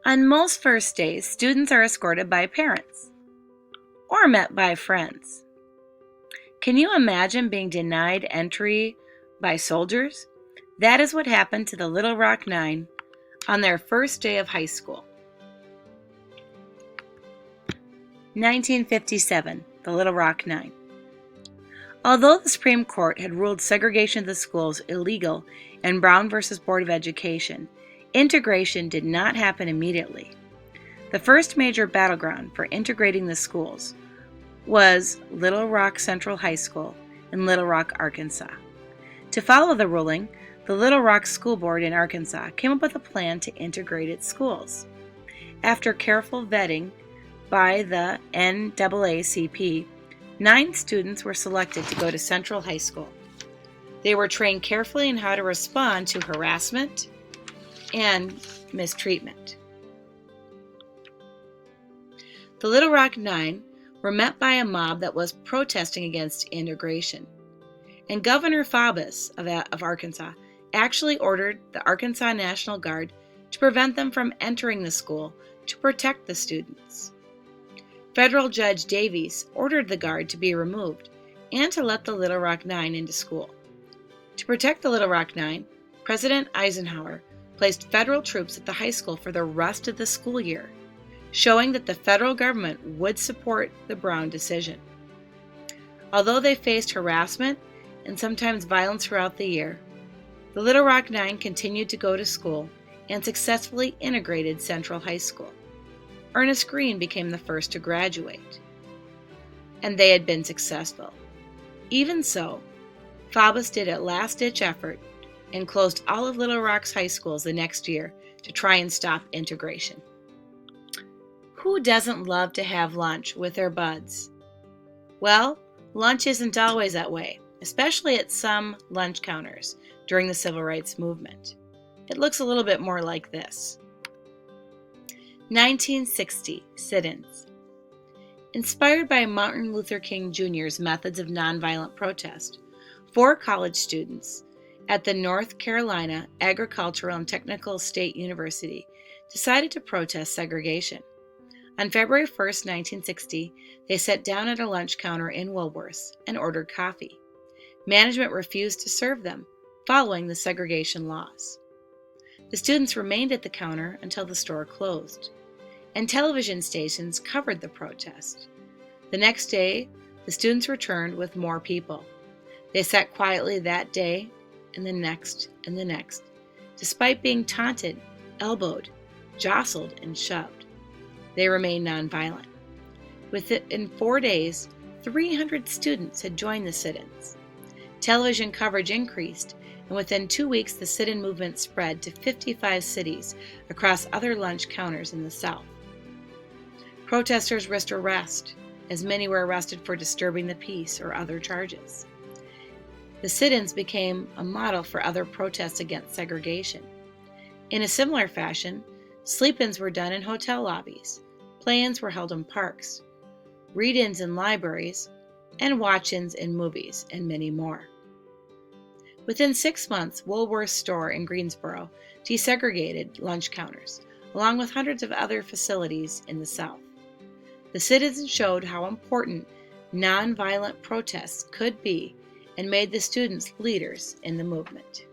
On most first days, students are escorted by parents or met by friends. Can you imagine being denied entry by soldiers? That is what happened to the Little Rock Nine on their first day of high school. 1957, the Little Rock Nine. Although the Supreme Court had ruled segregation of the schools illegal in Brown v. Board of Education, integration did not happen immediately. The first major battleground for integrating the schools was Little Rock Central High School in Little Rock, Arkansas. To follow the ruling, the Little Rock School Board in Arkansas came up with a plan to integrate its schools. After careful vetting by the NAACP, 9 students were selected to go to Central High School. They were trained carefully in how to respond to harassment and mistreatment. The Little Rock Nine were met by a mob that was protesting against integration. And Governor Faubus of Arkansas actually ordered the Arkansas National Guard to prevent them from entering the school to protect the students. Federal Judge Davies ordered the guard to be removed and to let the Little Rock Nine into school. To protect the Little Rock Nine, President Eisenhower placed federal troops at the high school for the rest of the school year, showing that the federal government would support the Brown decision. Although they faced harassment and sometimes violence throughout the year, the Little Rock Nine continued to go to school and successfully integrated Central High School. Ernest Green became the first to graduate, and they had been successful. Even so, Faubus did a last-ditch effort and closed all of Little Rock's high schools the next year to try and stop integration. Who doesn't love to have lunch with their buds? Well, lunch isn't always that way, especially at some lunch counters during the Civil Rights Movement. It looks a little bit more like this. 1960 sit-ins. Inspired by Martin Luther King Jr.'s methods of nonviolent protest, 4 college students at the North Carolina Agricultural and Technical State University decided to protest segregation. On February 1, 1960, they sat down at a lunch counter in Woolworth's and ordered coffee. Management refused to serve them, following the segregation laws. The students remained at the counter until the store closed, and television stations covered the protest. The next day, the students returned with more people. They sat quietly that day, and the next, and the next, despite being taunted, elbowed, jostled, and shoved. They remained nonviolent. Within 4 days, 300 students had joined the sit-ins. Television coverage increased, and within 2 weeks the sit-in movement spread to 55 cities across other lunch counters in the South. Protesters risked arrest, as many were arrested for disturbing the peace or other charges. The sit-ins became a model for other protests against segregation. In a similar fashion, sleep-ins were done in hotel lobbies, play-ins were held in parks, read-ins in libraries, and watch-ins in movies, and many more. Within 6 months, Woolworth's store in Greensboro desegregated lunch counters, along with hundreds of other facilities in the South. The citizens showed how important nonviolent protests could be and made the students leaders in the movement.